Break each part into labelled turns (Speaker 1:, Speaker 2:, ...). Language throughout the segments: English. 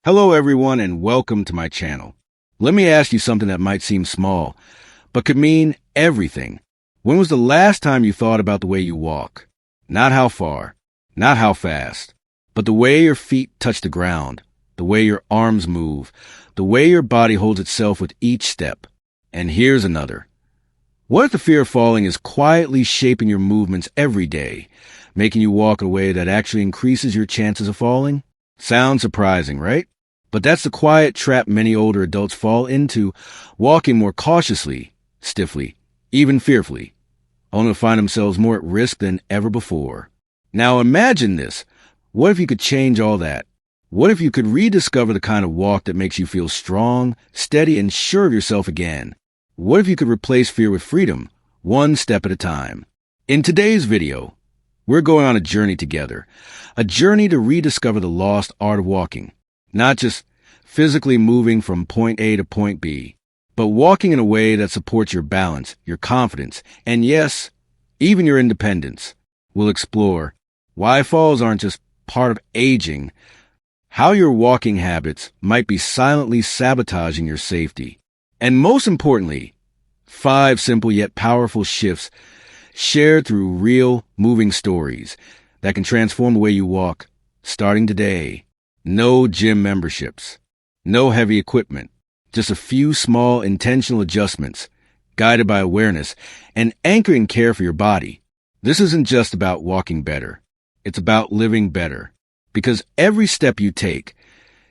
Speaker 1: Hello everyone and welcome to my channel. Let me ask you something that might seem small, but could mean everything. When was the last time you thought about the way you walk? Not how far, not how fast, but the way your feet touch the ground, the way your arms move, the way your body holds itself with each step. And here's another. What if the fear of falling is quietly shaping your movements every day, making you walk in a way that actually increases your chances of falling? Sounds surprising, right? But that's the quiet trap many older adults fall into, walking more cautiously, stiffly, even fearfully, only to find themselves more at risk than ever before. Now imagine this. What if you could change all that? What if you could rediscover the kind of walk that makes you feel strong, steady, and sure of yourself again? What if you could replace fear with freedom, one step at a time? In today's video, we're going on a journey together, a journey to rediscover the lost art of walking. Not just physically moving from point A to point B, but walking in a way that supports your balance, your confidence, and yes, even your independence. We'll explore why falls aren't just part of aging, how your walking habits might be silently sabotaging your safety, and most importantly, 5 simple yet powerful shifts shared through real, moving stories that can transform the way you walk, starting today. No gym memberships, no heavy equipment, just a few small intentional adjustments, guided by awareness and anchoring care for your body. This isn't just about walking better. It's about living better, because every step you take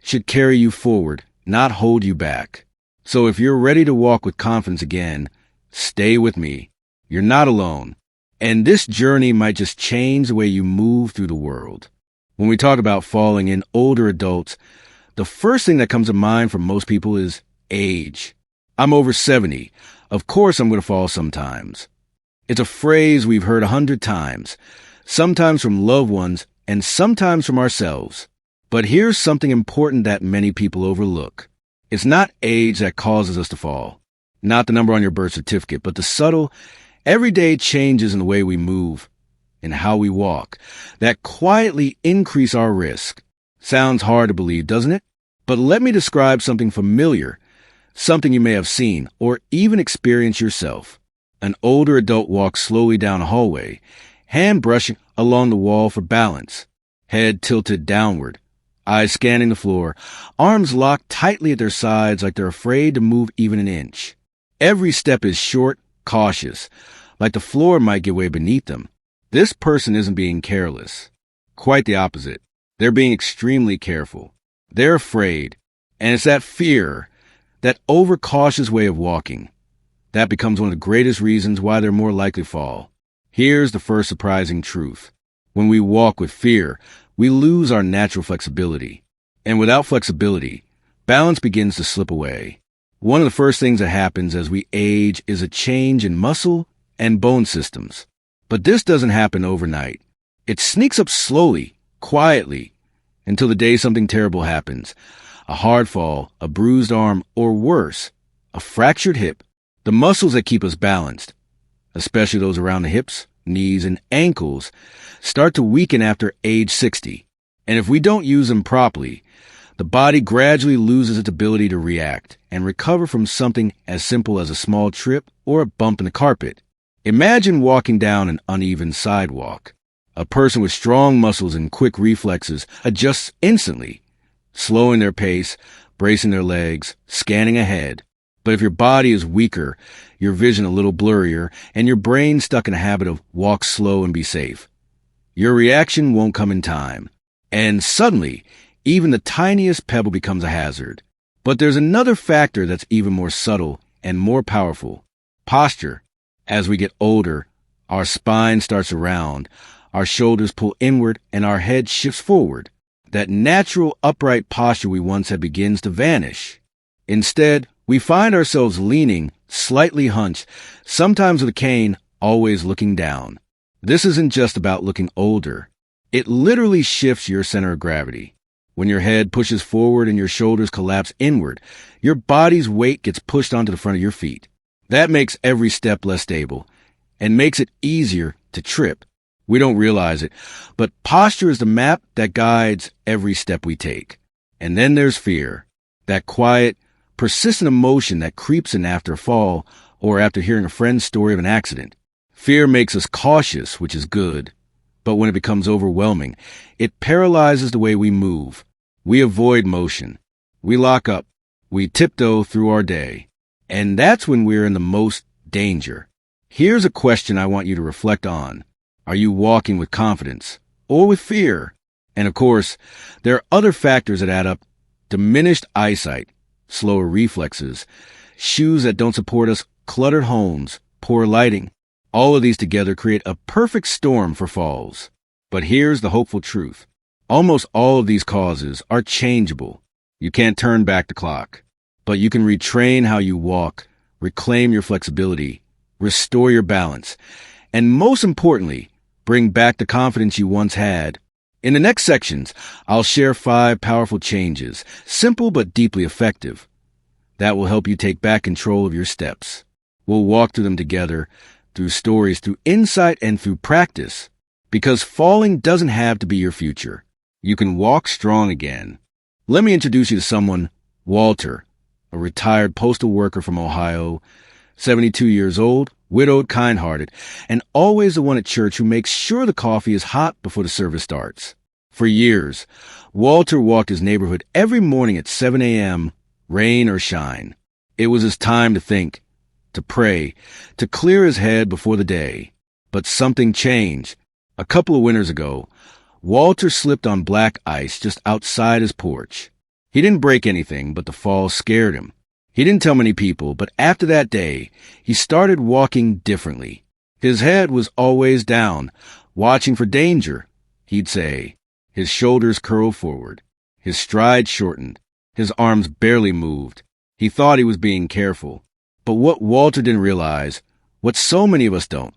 Speaker 1: should carry you forward, not hold you back. So if you're ready to walk with confidence again, stay with me. You're not alone. And this journey might just change the way you move through the world. When we talk about falling in older adults, the first thing that comes to mind for most people is age. I'm over 70. Of course I'm going to fall sometimes. It's a phrase we've heard 100 times, sometimes from loved ones and sometimes from ourselves. But here's something important that many people overlook. It's not age that causes us to fall, not the number on your birth certificate, but the subtle, everyday changes in the way we move and how we walk that quietly increase our risk. Sounds hard to believe, doesn't it? But let me describe something familiar, something you may have seen or even experienced yourself. An older adult walks slowly down a hallway, hand brushing along the wall for balance, head tilted downward, eyes scanning the floor, arms locked tightly at their sides like they're afraid to move even an inch. Every step is short, cautious, like the floor might give way beneath them. This person isn't being careless. Quite the opposite. They're being extremely careful. They're afraid. And it's that fear, that overcautious way of walking, that becomes one of the greatest reasons why they're more likely to fall. Here's the first surprising truth. When we walk with fear, we lose our natural flexibility. And without flexibility, balance begins to slip away. One of the first things that happens as we age is a change in muscle and bone systems. But this doesn't happen overnight. It sneaks up slowly, quietly, until the day something terrible happens. A hard fall, a bruised arm, or worse, a fractured hip. The muscles that keep us balanced, especially those around the hips, knees, and ankles, start to weaken after age 60. And if we don't use them properly, the body gradually loses its ability to react and recover from something as simple as a small trip or a bump in the carpet. Imagine walking down an uneven sidewalk. A person with strong muscles and quick reflexes adjusts instantly, slowing their pace, bracing their legs, scanning ahead. But if your body is weaker, your vision a little blurrier, and your brain stuck in a habit of walk slow and be safe, your reaction won't come in time. And suddenly, even the tiniest pebble becomes a hazard. But there's another factor that's even more subtle and more powerful: posture. As we get older, our spine starts to round, our shoulders pull inward, and our head shifts forward. That natural upright posture we once had begins to vanish. Instead, we find ourselves leaning, slightly hunched, sometimes with a cane, always looking down. This isn't just about looking older. It literally shifts your center of gravity. When your head pushes forward and your shoulders collapse inward, your body's weight gets pushed onto the front of your feet. That makes every step less stable and makes it easier to trip. We don't realize it, but posture is the map that guides every step we take. And then there's fear, that quiet, persistent emotion that creeps in after a fall or after hearing a friend's story of an accident. Fear makes us cautious, which is good. But when it becomes overwhelming, it paralyzes the way we move. We avoid motion. We lock up. We tiptoe through our day. And that's when we're in the most danger. Here's a question I want you to reflect on. Are you walking with confidence or with fear? And of course, there are other factors that add up. Diminished eyesight, slower reflexes, shoes that don't support us, cluttered homes, poor lighting. All of these together create a perfect storm for falls. But here's the hopeful truth. Almost all of these causes are changeable. You can't turn back the clock, but you can retrain how you walk, reclaim your flexibility, restore your balance, and most importantly, bring back the confidence you once had. In the next sections, I'll share 5 powerful changes, simple but deeply effective, that will help you take back control of your steps. We'll walk through them together, through stories, through insight, and through practice. Because falling doesn't have to be your future. You can walk strong again. Let me introduce you to someone, Walter, a retired postal worker from Ohio, 72 years old, widowed, kind-hearted, and always the one at church who makes sure the coffee is hot before the service starts. For years, Walter walked his neighborhood every morning at 7 a.m., rain or shine. It was his time to think, to pray, to clear his head before the day. But something changed. A couple of winters ago, Walter slipped on black ice just outside his porch. He didn't break anything, but the fall scared him. He didn't tell many people, but after that day, he started walking differently. His head was always down, watching for danger, he'd say. His shoulders curled forward. His stride shortened. His arms barely moved. He thought he was being careful. But what Walter didn't realize, what so many of us don't,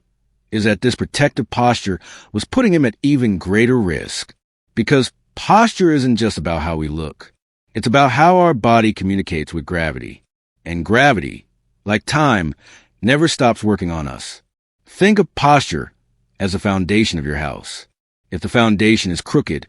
Speaker 1: is that this protective posture was putting him at even greater risk. Because posture isn't just about how we look. It's about how our body communicates with gravity. And gravity, like time, never stops working on us. Think of posture as the foundation of your house. If the foundation is crooked,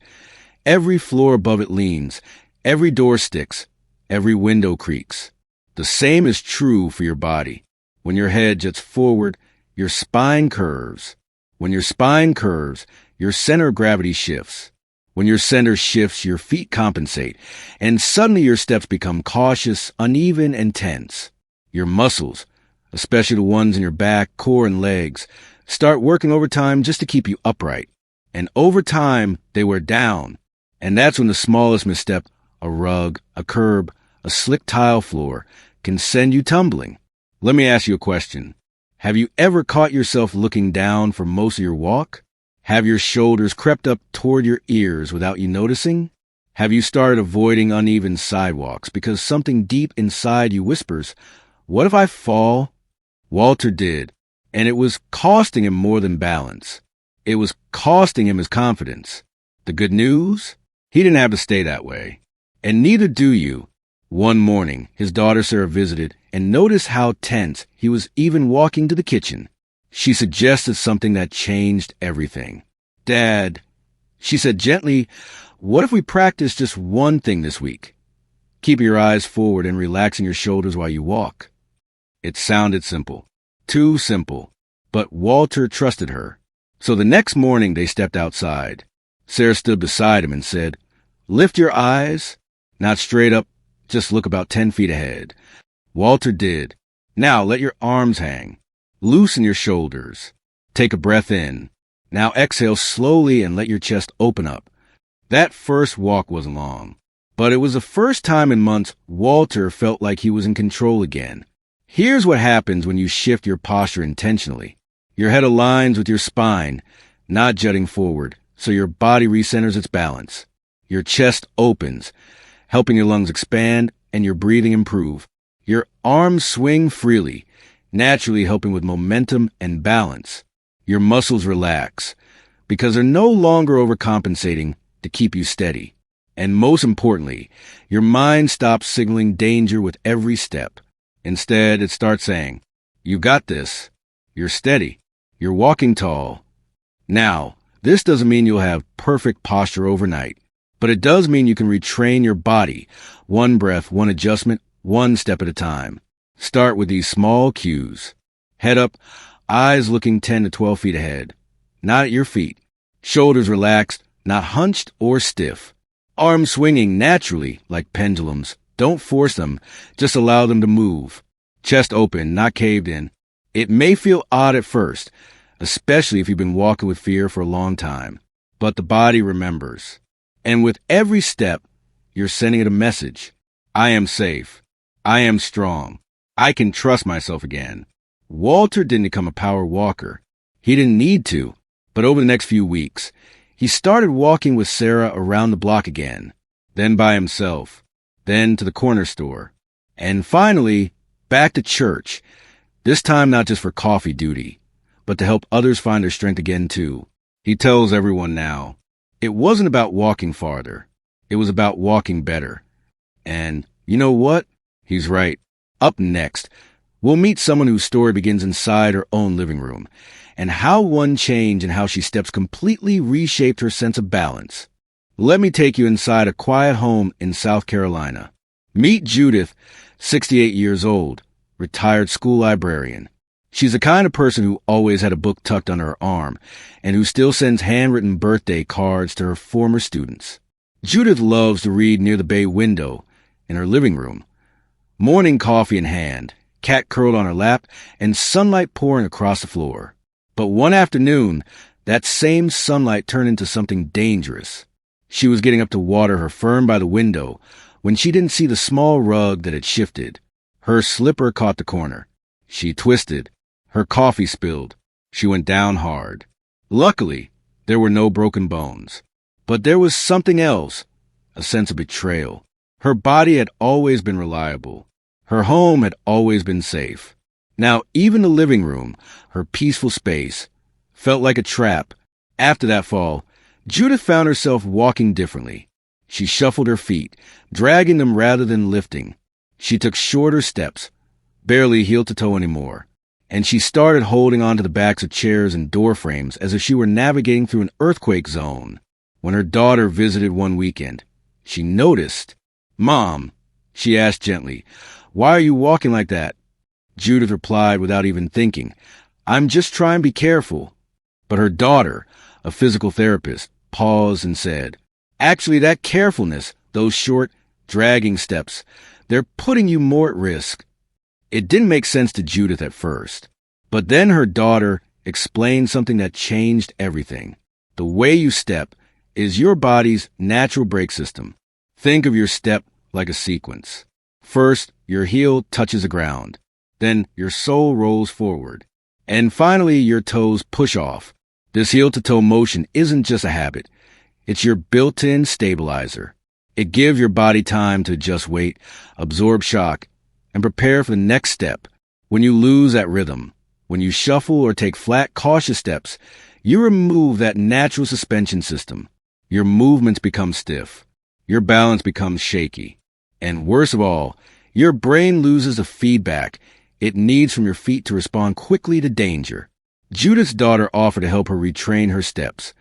Speaker 1: every floor above it leans, every door sticks, every window creaks. The same is true for your body. When your head jets forward, your spine curves. When your spine curves, your center of gravity shifts. When your center shifts, your feet compensate, and suddenly your steps become cautious, uneven, and tense. Your muscles, especially the ones in your back, core, and legs, start working overtime just to keep you upright. And over time, they wear down. And that's when the smallest misstep, a rug, a curb, a slick tile floor, can send you tumbling. Let me ask you a question. Have you ever caught yourself looking down for most of your walk? Have your shoulders crept up toward your ears without you noticing? Have you started avoiding uneven sidewalks because something deep inside you whispers, "What if I fall?" Walter did, and it was costing him more than balance. It was costing him his confidence. The good news? He didn't have to stay that way. And neither do you. One morning, his daughter Sarah visited and noticed how tense he was even walking to the kitchen. She suggested something that changed everything. "Dad," she said gently, "what if we practice just one thing this week? Keep your eyes forward and relaxing your shoulders while you walk." It sounded simple. Too simple. But Walter trusted her. So the next morning they stepped outside. Sarah stood beside him and said, "Lift your eyes, not straight up, just look about 10 feet ahead." Walter did. "Now let your arms hang. Loosen your shoulders. Take a breath in. Now exhale slowly and let your chest open up." That first walk wasn't long, but it was the first time in months Walter felt like he was in control again. Here's what happens when you shift your posture intentionally. Your head aligns with your spine, not jutting forward, so your body recenters its balance. Your chest opens, helping your lungs expand and your breathing improve. Your arms swing freely, naturally helping with momentum and balance. Your muscles relax, because they're no longer overcompensating to keep you steady. And most importantly, your mind stops signaling danger with every step. Instead, it starts saying, "You got this. You're steady. You're walking tall." Now, this doesn't mean you'll have perfect posture overnight. But it does mean you can retrain your body, one breath, one adjustment, one step at a time. Start with these small cues. Head up, eyes looking 10 to 12 feet ahead. Not at your feet. Shoulders relaxed, not hunched or stiff. Arms swinging naturally, like pendulums. Don't force them, just allow them to move. Chest open, not caved in. It may feel odd at first, especially if you've been walking with fear for a long time. But the body remembers. And with every step, you're sending it a message. I am safe. I am strong. I can trust myself again. Walter didn't become a power walker. He didn't need to. But over the next few weeks, he started walking with Sarah around the block again. Then by himself. Then to the corner store. And finally, back to church. This time not just for coffee duty, but to help others find their strength again too. He tells everyone now, it wasn't about walking farther. It was about walking better. And you know what? He's right. Up next, we'll meet someone whose story begins inside her own living room, and how one change in how she steps completely reshaped her sense of balance. Let me take you inside a quiet home in South Carolina. Meet Judith, 68 years old, retired school librarian. She's the kind of person who always had a book tucked under her arm and who still sends handwritten birthday cards to her former students. Judith loves to read near the bay window in her living room. Morning coffee in hand, cat curled on her lap, and sunlight pouring across the floor. But one afternoon, that same sunlight turned into something dangerous. She was getting up to water her fern by the window when she didn't see the small rug that had shifted. Her slipper caught the corner. She twisted. Her coffee spilled. She went down hard. Luckily, there were no broken bones. But there was something else, a sense of betrayal. Her body had always been reliable. Her home had always been safe. Now, even the living room, her peaceful space, felt like a trap. After that fall, Judith found herself walking differently. She shuffled her feet, dragging them rather than lifting. She took shorter steps, barely heel to toe anymore. And she started holding onto the backs of chairs and door frames as if she were navigating through an earthquake zone. When her daughter visited one weekend, she noticed. "Mom," she asked gently, "why are you walking like that?" Judith replied without even thinking, "I'm just trying to be careful." But her daughter, a physical therapist, paused and said, "Actually, that carefulness, those short, dragging steps, they're putting you more at risk." It didn't make sense to Judith at first. But then her daughter explained something that changed everything. The way you step is your body's natural brake system. Think of your step like a sequence. First, your heel touches the ground. Then your sole rolls forward. And finally, your toes push off. This heel-to-toe motion isn't just a habit. It's your built-in stabilizer. It gives your body time to adjust weight, absorb shock, and prepare for the next step. When you lose that rhythm, when you shuffle or take flat, cautious steps, you remove that natural suspension system. Your movements become stiff. Your balance becomes shaky. And worst of all, your brain loses the feedback it needs from your feet to respond quickly to danger. Judith's daughter offered to help her retrain her steps,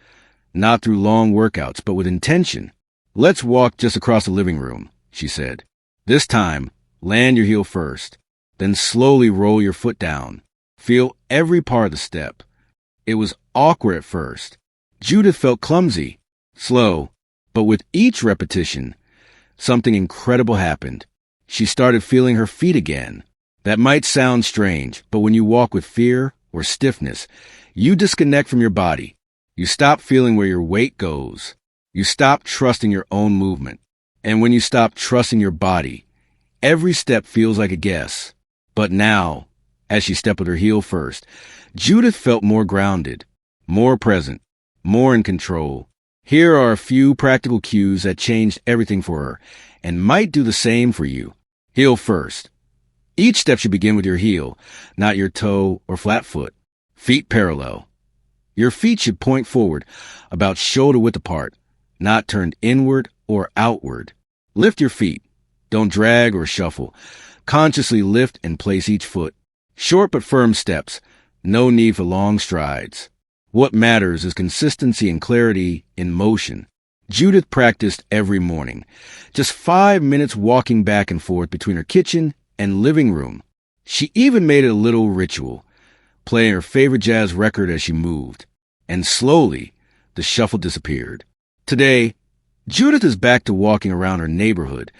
Speaker 1: not through long workouts, but with intention. "Let's walk just across the living room," she said. "This time, land your heel first, then slowly roll your foot down. Feel every part of the step." It was awkward at first. Judith felt clumsy, slow, but with each repetition, something incredible happened. She started feeling her feet again. That might sound strange, but when you walk with fear or stiffness, you disconnect from your body. You stop feeling where your weight goes. You stop trusting your own movement. And when you stop trusting your body, every step feels like a guess. But now, as she stepped with her heel first, Judith felt more grounded, more present, more in control. Here are a few practical cues that changed everything for her and might do the same for you. Heel first. Each step should begin with your heel, not your toe or flat foot. Feet parallel. Your feet should point forward, about shoulder width apart, not turned inward or outward. Lift your feet. Don't drag or shuffle. Consciously lift and place each foot. Short but firm steps. No need for long strides. What matters is consistency and clarity in motion. Judith practiced every morning, just 5 minutes walking back and forth between her kitchen and living room. She even made it a little ritual, playing her favorite jazz record as she moved. And slowly, the shuffle disappeared. Today, Judith is back to walking around her neighborhood,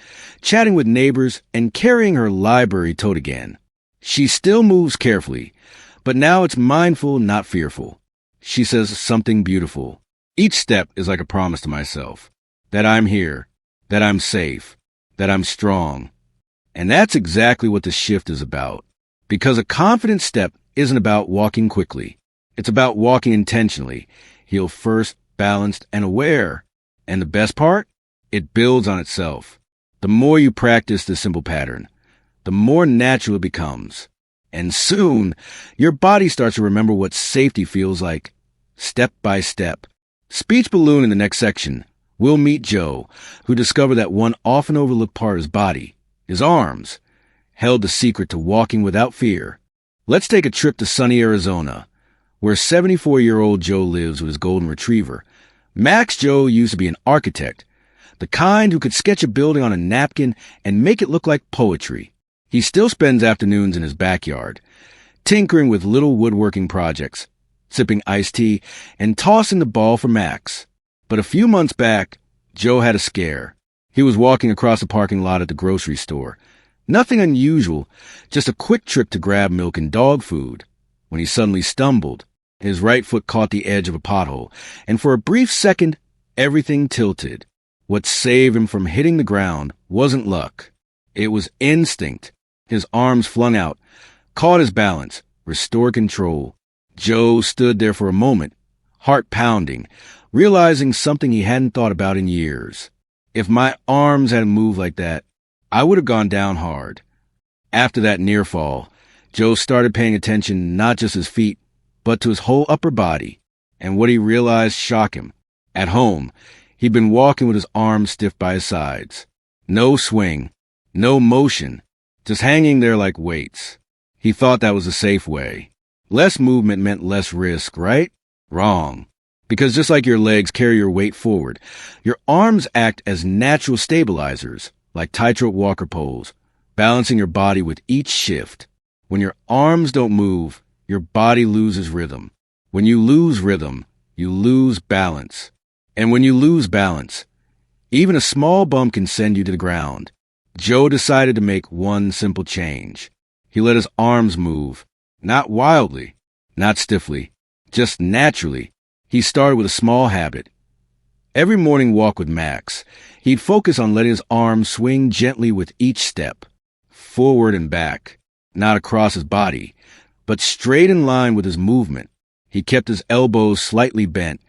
Speaker 1: chatting with neighbors and carrying her library tote again. She still moves carefully, but now it's mindful, not fearful. She says something beautiful. Each step is like a promise to myself, that I'm here, that I'm safe, that I'm strong. And that's exactly what the shift is about. Because a confident step isn't about walking quickly. It's about walking intentionally, heel first, balanced, and aware. And the best part? It builds on itself. The more you practice this simple pattern, the more natural it becomes. And soon, your body starts to remember what safety feels like, step by step. Speech balloon in the next section. We'll meet Joe, who discovered that one often overlooked part of his body, his arms, held the secret to walking without fear. Let's take a trip to sunny Arizona, where 74-year-old Joe lives with his golden retriever. Max Joe used to be an architect, the kind who could sketch a building on a napkin and make it look like poetry. He still spends afternoons in his backyard, tinkering with little woodworking projects, sipping iced tea, and tossing the ball for Max. But a few months back, Joe had a scare. He was walking across a parking lot at the grocery store. Nothing unusual, just a quick trip to grab milk and dog food, when he suddenly stumbled. His right foot caught the edge of a pothole, and for a brief second, everything tilted. What saved him from hitting the ground wasn't luck. It was instinct. His arms flung out, caught his balance, restored control. Joe stood there for a moment, heart pounding, realizing something he hadn't thought about in years. If my arms hadn't moved like that, I would have gone down hard. After that near fall, Joe started paying attention not just his feet, but to his whole upper body. And what he realized shocked him. At home, he'd been walking with his arms stiff by his sides. No swing, no motion, just hanging there like weights. He thought that was a safe way. Less movement meant less risk, right? Wrong. Because just like your legs carry your weight forward, your arms act as natural stabilizers, like tightrope walker poles, balancing your body with each shift. When your arms don't move, your body loses rhythm. When you lose rhythm, you lose balance. And when you lose balance, even a small bump can send you to the ground. Joe decided to make one simple change. He let his arms move, not wildly, not stiffly, just naturally. He started with a small habit. Every morning walk with Max, he'd focus on letting his arms swing gently with each step, forward and back, not across his body, but straight in line with his movement. He kept his elbows slightly bent,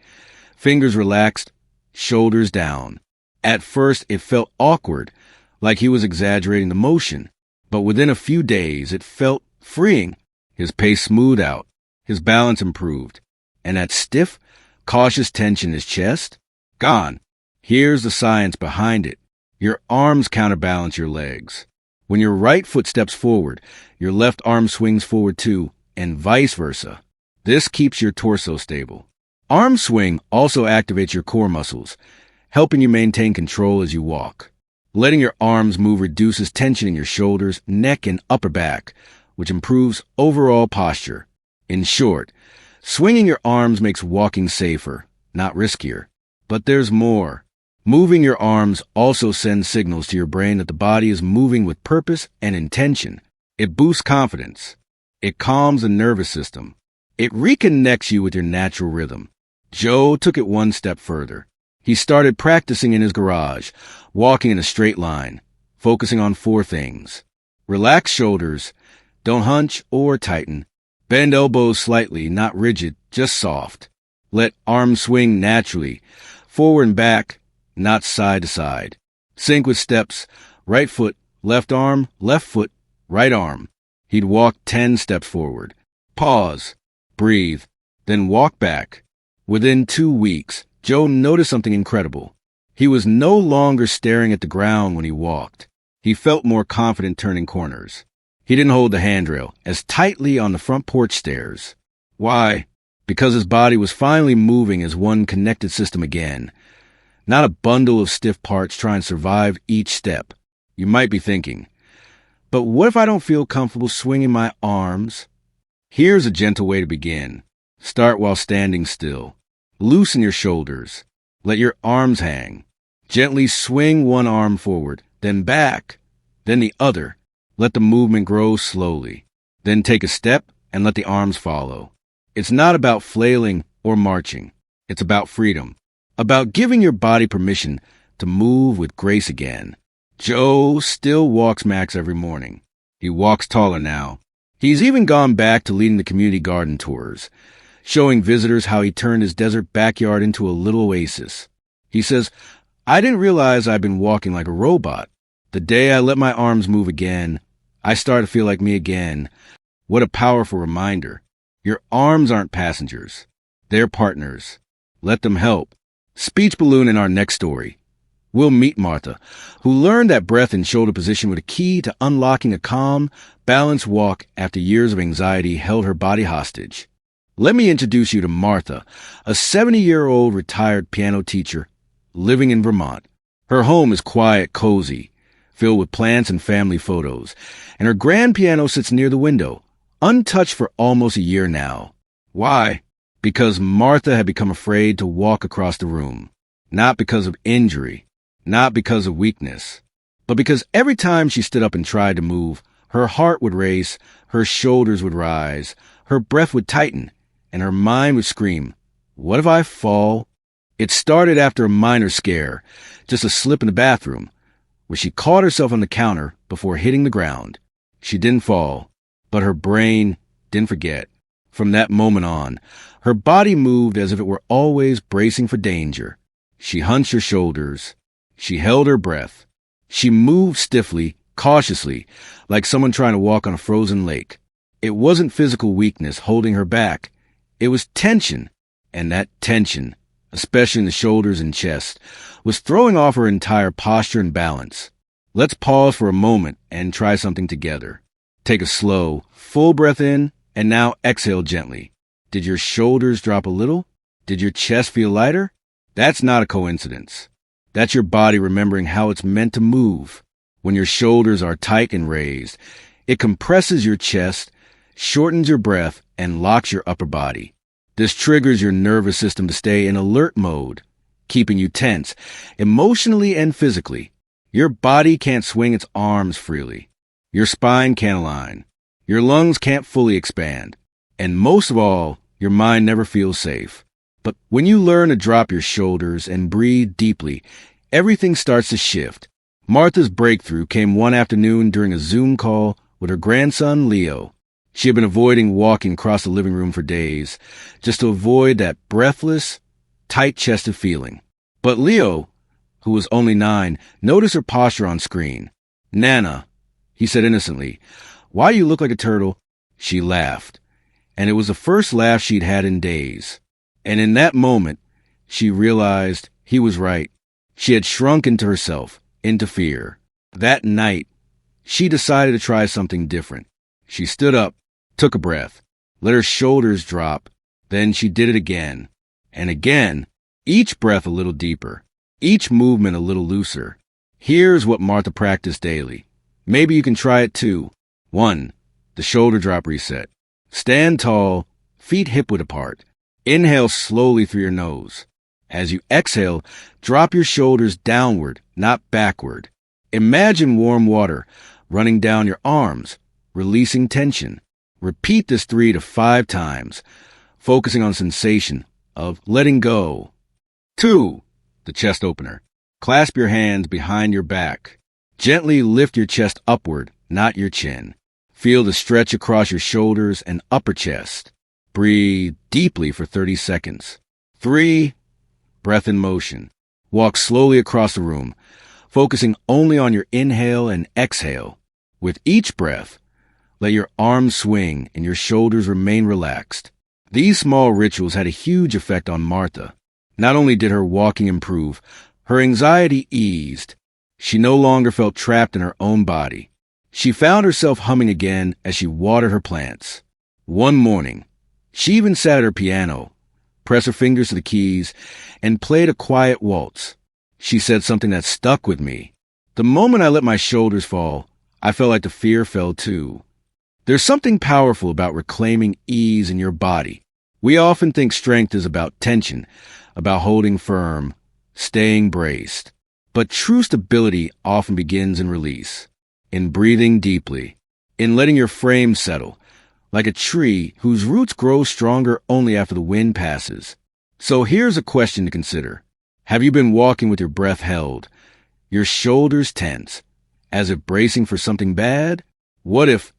Speaker 1: fingers relaxed, shoulders down. At first, it felt awkward, like he was exaggerating the motion, but within a few days, it felt freeing. His pace smoothed out, his balance improved, and that stiff, cautious tension in his chest, gone. Here's the science behind it. Your arms counterbalance your legs. When your right foot steps forward, your left arm swings forward too, and vice versa. This keeps your torso stable. Arm swing also activates your core muscles, helping you maintain control as you walk. Letting your arms move reduces tension in your shoulders, neck, and upper back, which improves overall posture. In short, swinging your arms makes walking safer, not riskier. But there's more. Moving your arms also sends signals to your brain that the body is moving with purpose and intention. It boosts confidence. It calms the nervous system. It reconnects you with your natural rhythm. Joe took it one step further. He started practicing in his garage, walking in a straight line, focusing on 4 things. Relax shoulders, don't hunch or tighten. Bend elbows slightly, not rigid, just soft. Let arms swing naturally, forward and back, not side to side. Sync with steps, right foot, left arm, left foot, right arm. He'd walk 10 steps forward. Pause, breathe, then walk back. Within 2 weeks, Joe noticed something incredible. He was no longer staring at the ground when he walked. He felt more confident turning corners. He didn't hold the handrail as tightly on the front porch stairs. Why? Because his body was finally moving as one connected system again. not a bundle of stiff parts trying to survive each step. You might be thinking, but what if I don't feel comfortable swinging my arms? Here's a gentle way to begin. Start while standing still. Loosen your shoulders. Let your arms hang. Gently swing one arm forward, then back, then the other. Let the movement grow slowly. Then take a step and let the arms follow. It's not about flailing or marching. It's about freedom. About giving your body permission to move with grace again. Joe still walks Max every morning. He walks taller now. He's even gone back to leading the community garden tours, showing visitors how he turned his desert backyard into a little oasis. He says, I didn't realize I'd been walking like a robot. The day I let my arms move again, I started to feel like me again. What a powerful reminder. Your arms aren't passengers. They're partners. Let them help. Speech balloon in our next story. We'll meet Martha, who learned that breath and shoulder position were the key to unlocking a calm, balanced walk after years of anxiety held her body hostage. Let me introduce you to Martha, a 70-year-old retired piano teacher living in Vermont. Her home is quiet, cozy, filled with plants and family photos, and her grand piano sits near the window, untouched for almost a year now. Why? Because Martha had become afraid to walk across the room, not because of injury, not because of weakness, but because every time she stood up and tried to move, her heart would race, her shoulders would rise, her breath would tighten, and her mind would scream, what if I fall? It started after a minor scare, just a slip in the bathroom, where she caught herself on the counter before hitting the ground. She didn't fall, but her brain didn't forget. From that moment on, her body moved as if it were always bracing for danger. She hunched her shoulders. She held her breath. She moved stiffly, cautiously, like someone trying to walk on a frozen lake. It wasn't physical weakness holding her back. It was tension, and that tension, especially in the shoulders and chest, was throwing off her entire posture and balance. Let's pause for a moment and try something together. Take a slow, full breath in, and now exhale gently. Did your shoulders drop a little? Did your chest feel lighter? That's not a coincidence. That's your body remembering how it's meant to move. When your shoulders are tight and raised, it compresses your chest, shortens your breath, and locks your upper body. This triggers your nervous system to stay in alert mode, keeping you tense, emotionally and physically. Your body can't swing its arms freely. Your spine can't align. Your lungs can't fully expand. And most of all, your mind never feels safe. But when you learn to drop your shoulders and breathe deeply, everything starts to shift. Martha's breakthrough came one afternoon during a Zoom call with her grandson, Leo. She had been avoiding walking across the living room for days, just to avoid that breathless, tight-chested feeling. But Leo, who was only 9, noticed her posture on screen. Nana, he said innocently, why you look like a turtle? She laughed, and it was the first laugh she'd had in days. And in that moment, she realized he was right. She had shrunk into herself, into fear. That night, she decided to try something different. She stood up, took a breath, let her shoulders drop. Then she did it again. And again, each breath a little deeper, each movement a little looser. Here's what Martha practiced daily. Maybe you can try it too. 1. The shoulder drop reset. Stand tall, feet hip-width apart. Inhale slowly through your nose. As you exhale, drop your shoulders downward, not backward. Imagine warm water running down your arms, releasing tension. Repeat this 3 to 5 times, focusing on sensation of letting go. 2. The chest opener. Clasp your hands behind your back. Gently lift your chest upward, not your chin. Feel the stretch across your shoulders and upper chest. Breathe deeply for 30 seconds. 3. Breath in motion. Walk slowly across the room, focusing only on your inhale and exhale. With each breath, let your arms swing and your shoulders remain relaxed. These small rituals had a huge effect on Martha. Not only did her walking improve, her anxiety eased. She no longer felt trapped in her own body. She found herself humming again as she watered her plants. One morning, she even sat at her piano, pressed her fingers to the keys, and played a quiet waltz. She said something that stuck with me. The moment I let my shoulders fall, I felt like the fear fell too. There's something powerful about reclaiming ease in your body. We often think strength is about tension, about holding firm, staying braced. But true stability often begins in release, in breathing deeply, in letting your frame settle, like a tree whose roots grow stronger only after the wind passes. So here's a question to consider. Have you been walking with your breath held, your shoulders tense, as if bracing for something bad? What if,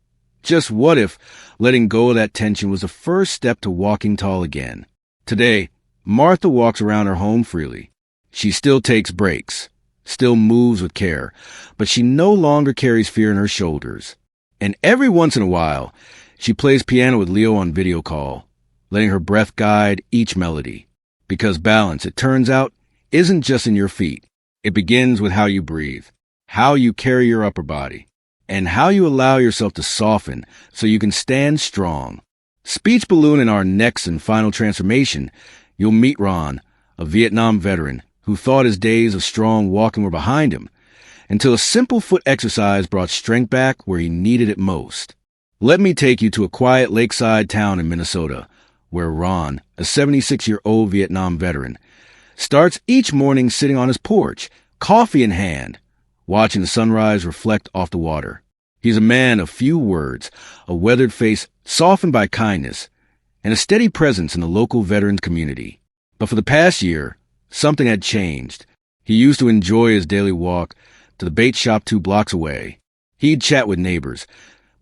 Speaker 1: just what if, letting go of that tension was the first step to walking tall again? Today, Martha walks around her home freely. She still takes breaks, still moves with care, but she no longer carries fear in her shoulders. And every once in a while, she plays piano with Leo on video call, letting her breath guide each melody. Because balance, it turns out, isn't just in your feet. It begins with how you breathe, how you carry your upper body, and how you allow yourself to soften so you can stand strong. Speech balloon in our next and final transformation, you'll meet Ron, a Vietnam veteran who thought his days of strong walking were behind him, until a simple foot exercise brought strength back where he needed it most. Let me take you to a quiet lakeside town in Minnesota, where Ron, a 76-year-old Vietnam veteran, starts each morning sitting on his porch, coffee in hand, watching the sunrise reflect off the water. He's a man of few words, a weathered face softened by kindness, and a steady presence in the local veterans community. But for the past year, something had changed. He used to enjoy his daily walk to the bait shop 2 blocks away. He'd chat with neighbors,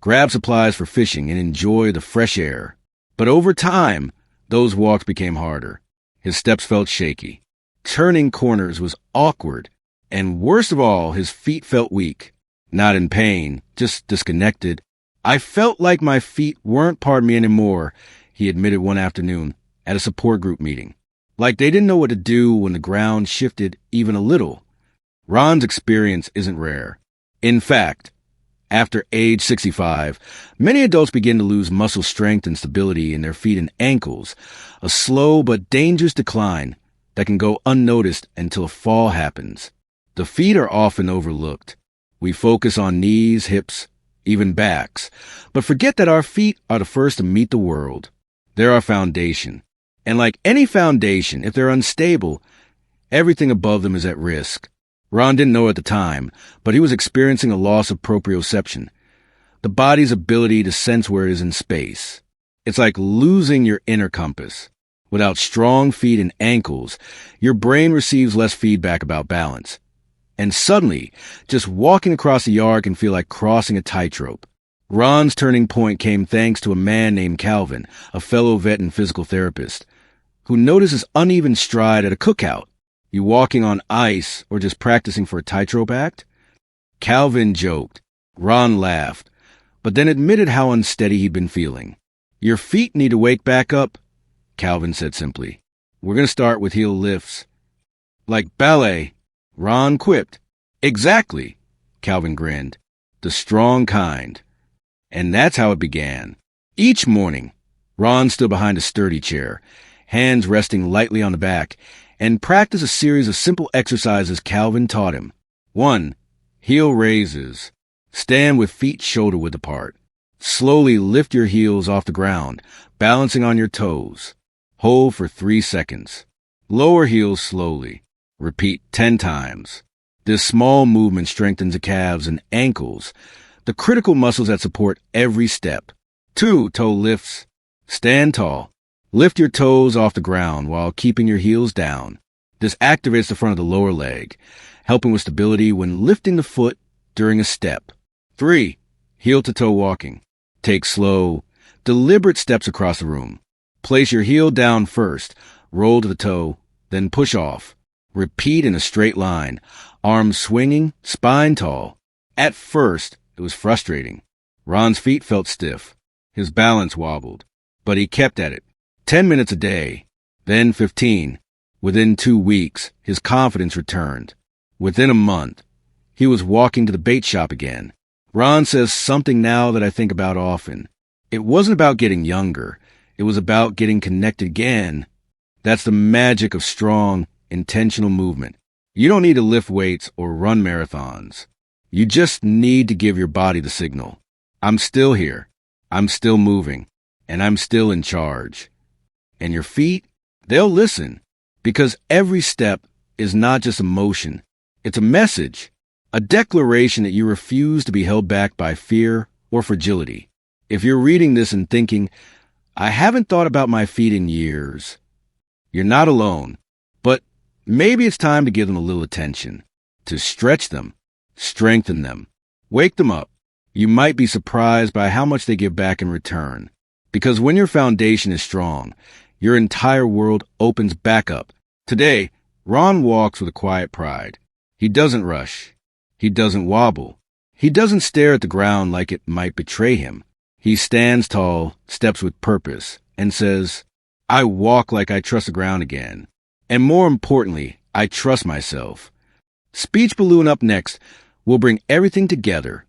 Speaker 1: grab supplies for fishing, and enjoy the fresh air. But over time, those walks became harder. His steps felt shaky. Turning corners was awkward. And worst of all, his feet felt weak. Not in pain, just disconnected. I felt like my feet weren't part of me anymore, he admitted one afternoon at a support group meeting. Like they didn't know what to do when the ground shifted even a little. Ron's experience isn't rare. In fact, after age 65, many adults begin to lose muscle strength and stability in their feet and ankles, a slow but dangerous decline that can go unnoticed until a fall happens. The feet are often overlooked. We focus on knees, hips, even backs, but forget that our feet are the first to meet the world. They're our foundation. And like any foundation, if they're unstable, everything above them is at risk. Ron didn't know at the time, but he was experiencing a loss of proprioception, the body's ability to sense where it is in space. It's like losing your inner compass. Without strong feet and ankles, your brain receives less feedback about balance. And suddenly, just walking across the yard can feel like crossing a tightrope. Ron's turning point came thanks to a man named Calvin, a fellow vet and physical therapist, who noticed his uneven stride at a cookout. You walking on ice or just practicing for a tightrope act? Calvin joked. Ron laughed, but then admitted how unsteady he'd been feeling. Your feet need to wake back up, Calvin said simply. We're going to start with heel lifts. Like ballet, Ron quipped. Exactly, Calvin grinned. The strong kind. And that's how it began. Each morning, Ron stood behind a sturdy chair, hands resting lightly on the back, and practiced a series of simple exercises Calvin taught him. 1. Heel raises. Stand with feet shoulder-width apart. Slowly lift your heels off the ground, balancing on your toes. Hold for 3 seconds. Lower heels slowly. Repeat 10 times. This small movement strengthens the calves and ankles, the critical muscles that support every step. 2. Toe lifts. Stand tall. Lift your toes off the ground while keeping your heels down. This activates the front of the lower leg, helping with stability when lifting the foot during a step. 3. Heel-to-toe walking. Take slow, deliberate steps across the room. Place your heel down first, roll to the toe, then push off. Repeat in a straight line, arms swinging, spine tall. At first, it was frustrating. Ron's feet felt stiff. His balance wobbled, but he kept at it. 10 minutes a day, then 15. Within 2 weeks, his confidence returned. Within a month, he was walking to the bait shop again. Ron says something now that I think about often. It wasn't about getting younger. It was about getting connected again. That's the magic of strong, intentional movement. You don't need to lift weights or run marathons. You just need to give your body the signal. I'm still here. I'm still moving. And I'm still in charge. And your feet, they'll listen. Because every step is not just a motion. It's a message. A declaration that you refuse to be held back by fear or fragility. If you're reading this and thinking, I haven't thought about my feet in years, you're not alone. But maybe it's time to give them a little attention. To stretch them. Strengthen them. Wake them up. You might be surprised by how much they give back in return. Because when your foundation is strong, your entire world opens back up. Today, Ron walks with a quiet pride. He doesn't rush. He doesn't wobble. He doesn't stare at the ground like it might betray him. He stands tall, steps with purpose, and says, I walk like I trust the ground again. And more importantly, I trust myself. Speech Balloon up next will bring everything together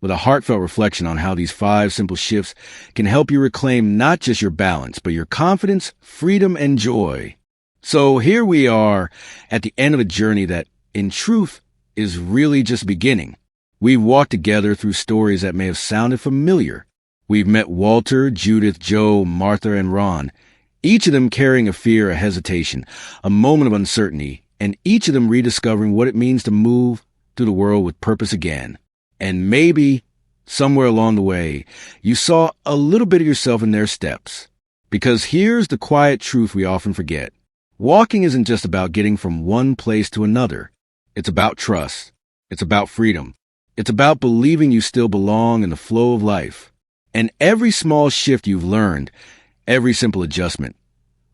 Speaker 1: with a heartfelt reflection on how these 5 simple shifts can help you reclaim not just your balance, but your confidence, freedom, and joy. So here we are at the end of a journey that, in truth, is really just beginning. We've walked together through stories that may have sounded familiar. We've met Walter, Judith, Joe, Martha, and Ron, each of them carrying a fear, a hesitation, a moment of uncertainty, and each of them rediscovering what it means to move through the world with purpose again. And maybe, somewhere along the way, you saw a little bit of yourself in their steps. Because here's the quiet truth we often forget. Walking isn't just about getting from one place to another. It's about trust. It's about freedom. It's about believing you still belong in the flow of life. And every small shift you've learned, every simple adjustment,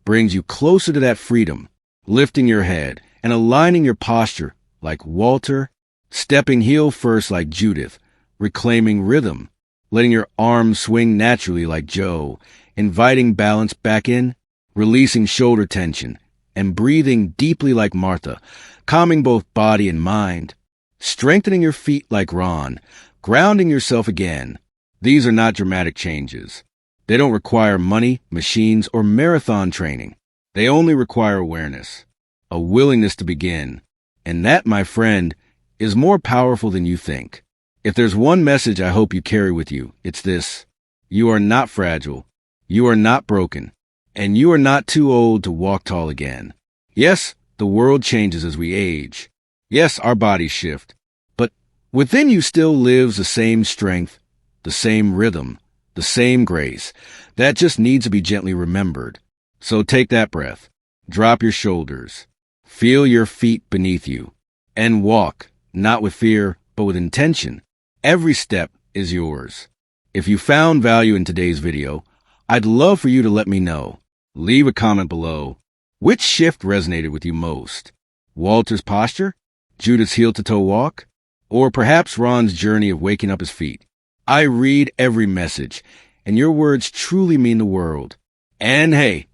Speaker 1: brings you closer to that freedom, lifting your head and aligning your posture like Walter, stepping heel first like Judith, reclaiming rhythm, letting your arms swing naturally like Joe, inviting balance back in, releasing shoulder tension, and breathing deeply like Martha, calming both body and mind, strengthening your feet like Ron, grounding yourself again. These are not dramatic changes. They don't require money, machines, or marathon training. They only require awareness, a willingness to begin. And that, my friend, is more powerful than you think. If there's one message I hope you carry with you, it's this. You are not fragile. You are not broken. And you are not too old to walk tall again. Yes, the world changes as we age. Yes, our bodies shift. But within you still lives the same strength, the same rhythm, the same grace. That just needs to be gently remembered. So take that breath. Drop your shoulders. Feel your feet beneath you. And walk, not with fear, but with intention. Every step is yours. If you found value in today's video, I'd love for you to let me know. Leave a comment below. Which shift resonated with you most? Walter's posture? Judith's heel-to-toe walk? Or perhaps Ron's journey of waking up his feet? I read every message, and your words truly mean the world. And hey,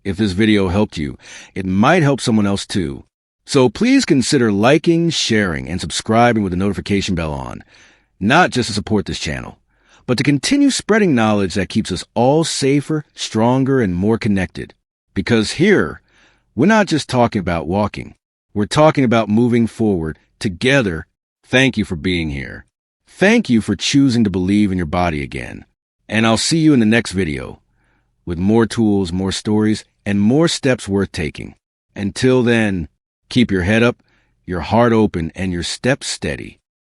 Speaker 1: if this video helped you, it might help someone else too. So please consider liking, sharing, and subscribing with the notification bell on, not just to support this channel, but to continue spreading knowledge that keeps us all safer, stronger, and more connected. Because here, we're not just talking about walking. We're talking about moving forward together. Thank you for being here. Thank you for choosing to believe in your body again. And I'll see you in the next video with more tools, more stories, and more steps worth taking. Until then, keep your head up, your heart open, and your steps steady.